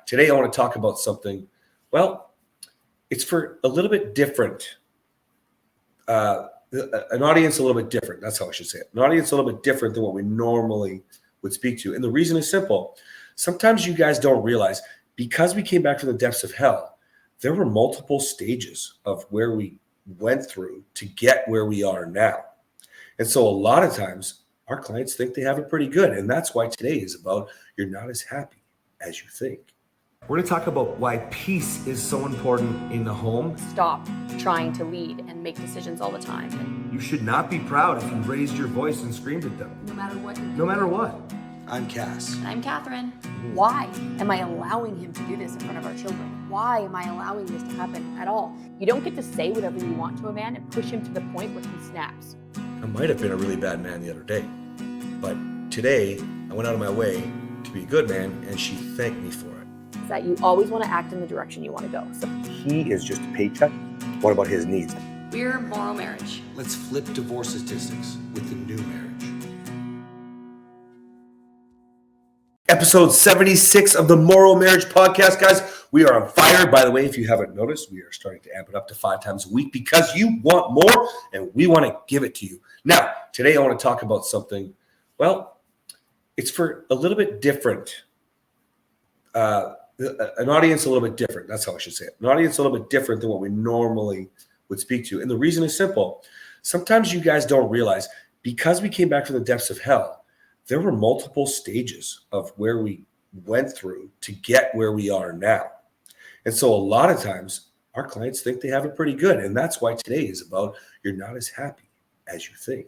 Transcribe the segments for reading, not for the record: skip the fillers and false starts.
today I want to talk about something, well, it's for a little bit different, an audience a little bit different. That's how I should say it. An audience a little bit different than what we normally would speak to. And the reason is simple. Sometimes you guys don't realize, because we came back from the depths of hell, there were multiple stages of where we went through to get where we are now. And so a lot of times our clients think they have it pretty good. And that's why today is about you're not as happy as you think. We're going to talk about why peace is so important in the home. Stop trying to lead and make decisions all the time. And you should not be proud if you raised your voice and screamed at them. no matter what. No matter what. I'm Cass. And I'm Kathryn. Why am I allowing him to do this in front of our children? Why am I allowing this to happen at all? You don't get to say whatever you want to a man and push him to the point where he snaps. I might have been a really bad man the other day, but today I went out of my way to be a good man, and she thanked me for it. Is that you always want to act in the direction you want to go. So He is just a paycheck. What about his needs? we're MorrowMarriage. Let's flip divorce statistics with the new marriage. Episode 76 of the MorrowMarriage podcast, guys. We are on fire. By the way, if you haven't noticed, we are starting to amp it up to 5 times a week because you want more and we want to give it to you. Now, today I want to talk about something, well, it's for a little bit different, an audience a little bit different. That's how I should say it. An audience a little bit different than what we normally would speak to. And the reason is simple. Sometimes you guys don't realize, because we came back from the depths of hell, there were multiple stages of where we went through to get where we are now. And so a lot of times our clients think they have it pretty good. And that's why today is about you're not as happy as you think.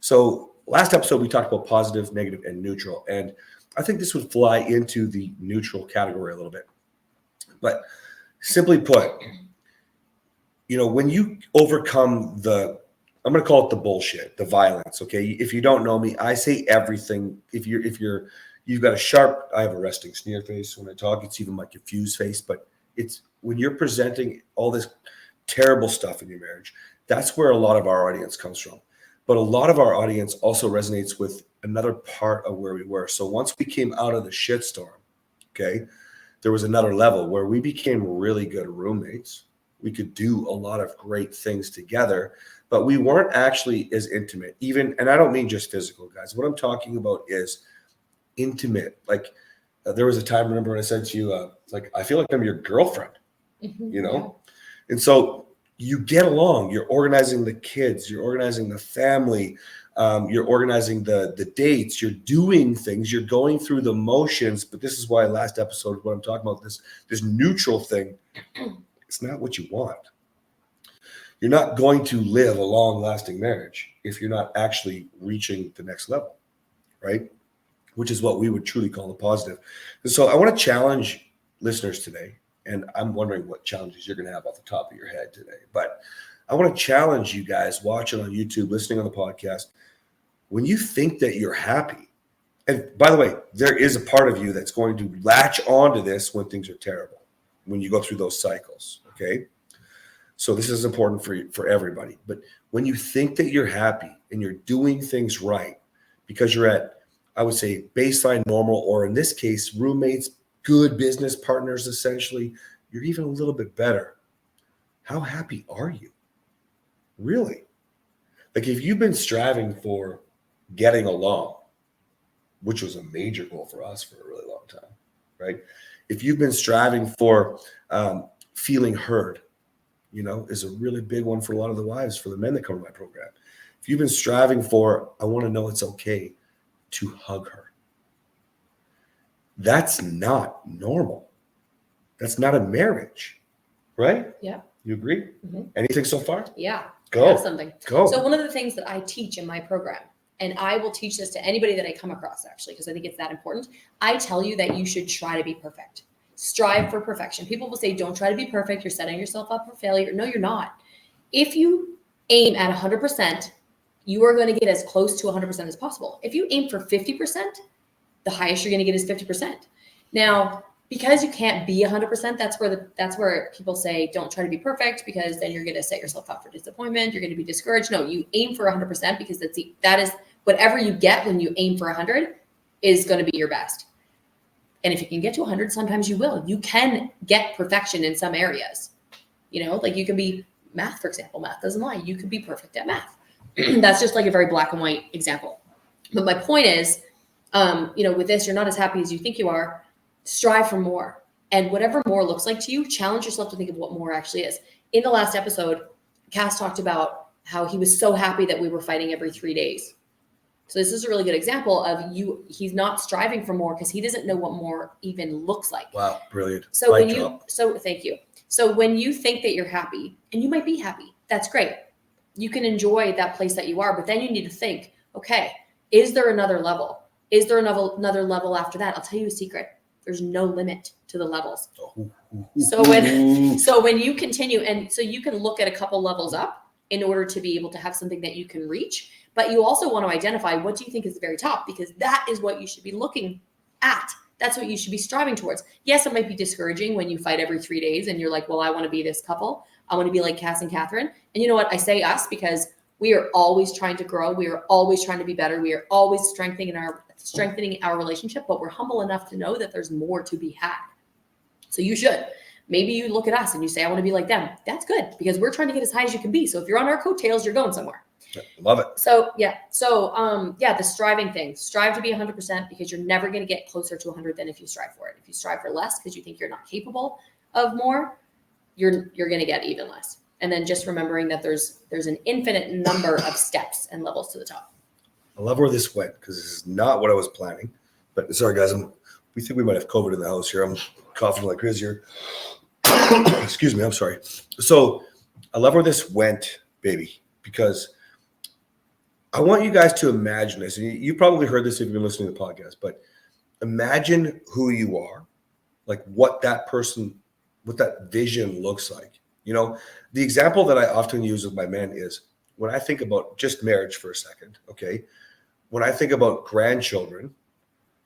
So last episode, we talked about positive, negative, and neutral. And I think this would fly into the neutral category a little bit. But simply put, you know, when you overcome I'm going to call it the bullshit, the violence. Okay. If you don't know me, I say everything. If you've got I have a resting sneer face when I talk. It's even my confused face, but it's when you're presenting all this terrible stuff in your marriage, that's where a lot of our audience comes from. But a lot of our audience also resonates with another part of where we were. So once we came out of the shitstorm, okay, there was another level where we became really good roommates. We could do a lot of great things together, but we weren't actually as intimate, even, and I don't mean just physical, guys. What I'm talking about is intimate. Like there was a time, remember when I said to you, like, I feel like I'm your girlfriend, you know? Yeah. And so you get along, you're organizing the kids, you're organizing the family, you're organizing the dates, you're doing things, you're going through the motions. But this is why last episode, what I'm talking about, this neutral thing, it's not what you want. You're not going to live a long-lasting marriage if you're not actually reaching the next level, right? Which is what we would truly call the positive. And so I want to challenge listeners today, and I'm wondering what challenges you're going to have off the top of your head today. But I want to challenge you guys watching on YouTube, listening on the podcast, when you think that you're happy, and by the way, there is a part of you that's going to latch onto this when things are terrible, when you go through those cycles, okay? So this is important for everybody. But when you think that you're happy and you're doing things right because you're at, I would say, baseline normal, or in this case, roommates, good business partners, essentially, you're even a little bit better. How happy are you? Really? Like if you've been striving for getting along, which was a major goal for us for a really long time, right? If you've been striving for feeling heard, you know, is a really big one for a lot of the wives, for the men that come to my program. If you've been striving for, I want to know it's okay to hug her. That's not normal. That's not a marriage, right? Yeah. You agree? Mm-hmm. Anything so far? Yeah. Go. I have something. Go. So one of the things that I teach in my program, and I will teach this to anybody that I come across, actually, because I think it's that important. I tell you that you should try to be perfect. Strive for perfection. People will say, don't try to be perfect. You're setting yourself up for failure. No, you're not. If you aim at 100%, you are going to get as close to 100% as possible. If you aim for 50%, the highest you're going to get is 50%. Now, because you can't be 100%, that's where people say, don't try to be perfect, because then you're going to set yourself up for disappointment. You're going to be discouraged. No, you aim for 100% because that is whatever you get when you aim for 100 is going to be your best. And if you can get to 100, sometimes you will. You can get perfection in some areas. Like you can be math, for example. Math doesn't lie. You could be perfect at math. That's just like a very black and white example. But my point is, with this, you're not as happy as you think you are. Strive for more. And whatever more looks like to you, challenge yourself to think of what more actually is. In the last episode, Cass talked about how he was so happy that we were fighting every 3 days. So this is a really good example of he's not striving for more because he doesn't know what more even looks like. Wow, brilliant. So thank you. So when you think that you're happy, and you might be happy, that's great. You can enjoy that place that you are, but then you need to think, okay, is there another level? Is there another level after that? I'll tell you a secret. There's no limit to the levels. So when you continue, and so you can look at a couple levels up in order to be able to have something that you can reach, but you also want to identify what do you think is the very top, because that is what you should be looking at. That's what you should be striving towards. Yes, it might be discouraging when you fight every 3 days and you're like, well, I want to be this couple. I want to be like Cass and Kathryn. And you know what? I say us because we are always trying to grow. We are always trying to be better. We are always strengthening our relationship, but we're humble enough to know that there's more to be had. So you should. Maybe you look at us and you say, I want to be like them. That's good because we're trying to get as high as you can be. So if you're on our coattails, you're going somewhere. Love it. So the striving thing. Strive to be 100% because you're never going to get closer to 100 than if you strive for it. If you strive for less because you think you're not capable of more, you're going to get even less. And then just remembering that there's an infinite number of steps and levels to the top. I love where this went because this is not what I was planning. But sorry, guys, we think we might have COVID in the house here. I'm coughing like crazy here. Excuse me. I'm sorry. So I love where this went, baby, because I want you guys to imagine this. And you probably heard this if you've been listening to the podcast, but imagine who you are, like what that vision looks like. The example that I often use with my men is when I think about just marriage for a second, okay? When I think about grandchildren,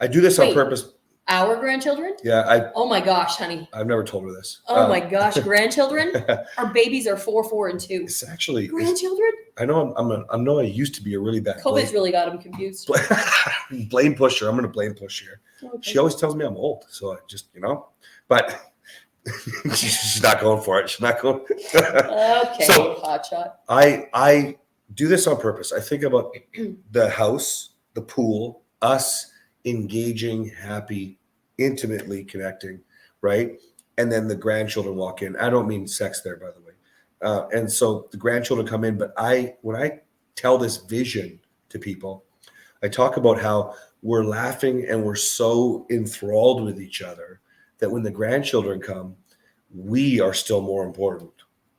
I do this on purpose. Our grandchildren? Yeah. Oh my gosh, honey. I've never told her this. Oh my gosh, grandchildren? Our babies are 4, 4, and 2. It's actually grandchildren? I know I used to be a really bad COVID's really got them confused. Blame pusher. I'm going to blame push here. Okay. She always tells me I'm old. So I just, but she's not going for it. She's not going. Okay, so hotshot. I do this on purpose. I think about the house, the pool, us engaging, happy, intimately connecting, right? And then the grandchildren walk in. I don't mean sex there, by the way. And so the grandchildren come in, but when I tell this vision to people, I talk about how we're laughing and we're so enthralled with each other that when the grandchildren come, we are still more important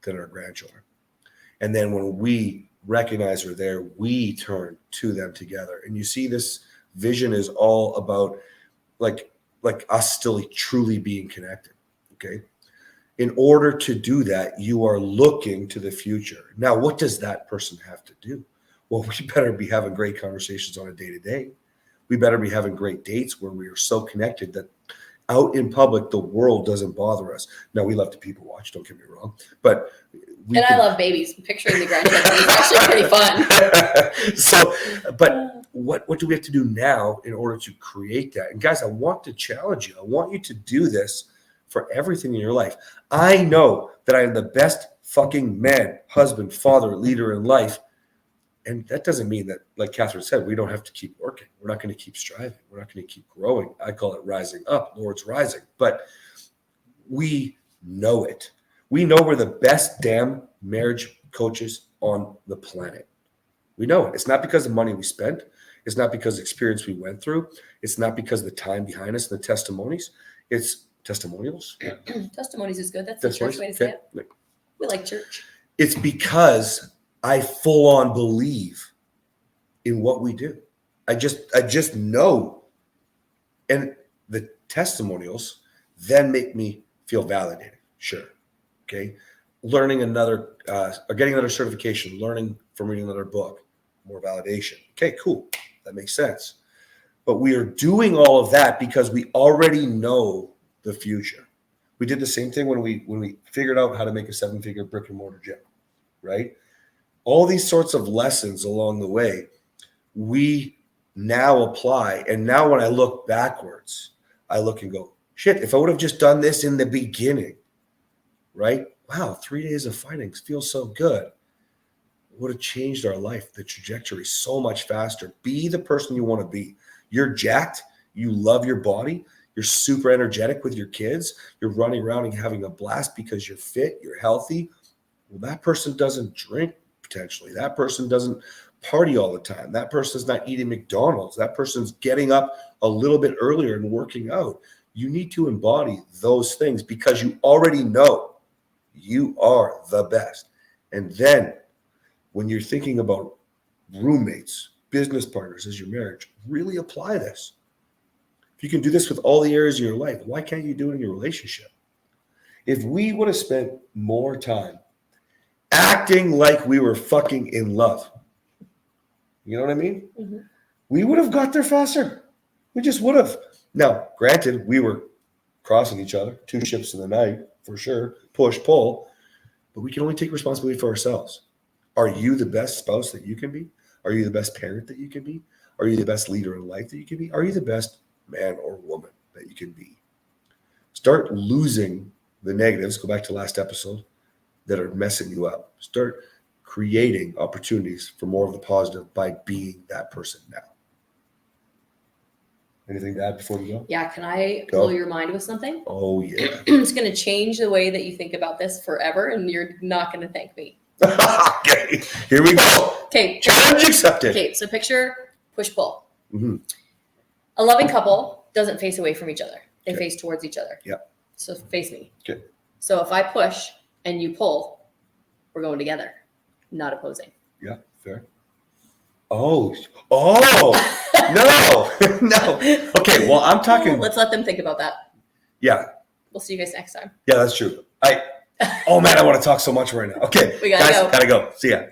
than our grandchildren. And then when we recognize they're there, we turn to them together. And you see this vision is all about like us still truly being connected, okay? In order to do that, you are looking to the future. Now, what does that person have to do? Well, we better be having great conversations on a day-to-day. We better be having great dates where we are so connected that out in public, the world doesn't bother us. Now, we love to people watch, don't get me wrong. But I love babies. Picturing the grandchildren is actually pretty fun. So, but what do we have to do now in order to create that? And guys, I want to challenge you. I want you to do this for everything in your life. I know that I am the best fucking man, husband, father, leader in life. And that doesn't mean that, like Kathryn said, we don't have to keep working. We're not going to keep striving. We're not going to keep growing. I call it rising up. Lord's rising. But we know it. We know we're the best damn marriage coaches on the planet. We know it. It's not because of money we spent. It's not because of experience we went through. It's not because of the time behind us and the testimonies. It's testimonials. Testimonies is good. That's the church way to say it. We like church. It's because I full on believe in what we do. I just know. And the testimonials then make me feel validated. Sure. Okay. Learning or getting another certification, learning from reading another book, more validation. Okay, cool. That makes sense. But we are doing all of that because we already know the future. We did the same thing when we figured out how to make a 7-figure brick and mortar gym, right? All these sorts of lessons along the way, we now apply. And now when I look backwards, I look and go, shit, if I would have just done this in the beginning, right? Wow, 3 days of fighting feels so good. It would have changed our life, the trajectory so much faster. Be the person you want to be. You're jacked. You love your body. You're super energetic with your kids. You're running around and having a blast because you're fit. You're healthy. Well, that person doesn't drink potentially. That person doesn't party all the time. That person's not eating McDonald's. That person's getting up a little bit earlier and working out. You need to embody those things because you already know you are the best. And then when you're thinking about roommates, business partners as your marriage, really apply this. If you can do this with all the areas of your life, why can't you do it in your relationship? If we would have spent more time acting like we were fucking in love, you know what I mean? Mm-hmm. We would have got there faster. We just would have. Now, granted, we were crossing each other, 2 ships in the night, for sure, push, pull, but we can only take responsibility for ourselves. Are you the best spouse that you can be? Are you the best parent that you can be? Are you the best leader in life that you can be? Are you the best man or woman that you can be? Start losing the negatives, go back to last episode, that are messing you up. Start creating opportunities for more of the positive by being that person now. Anything to add before we go? Yeah, can I blow your mind with something? Oh, yeah. It's going to change the way that you think about this forever, and you're not going to thank me. Okay, here we go. Okay. Challenge accepted. Okay, so picture push-pull. Mm-hmm. A loving couple doesn't face away from each other. They face towards each other. Yeah. So face me. Okay. So if I push and you pull, we're going together, not opposing. Yeah, fair. Oh, no. Okay, well, I'm talking. Let's let them think about that. Yeah. We'll see you guys next time. Yeah, that's true. Oh, man, I want to talk so much right now. Okay, We gotta guys, go. gotta go. See ya.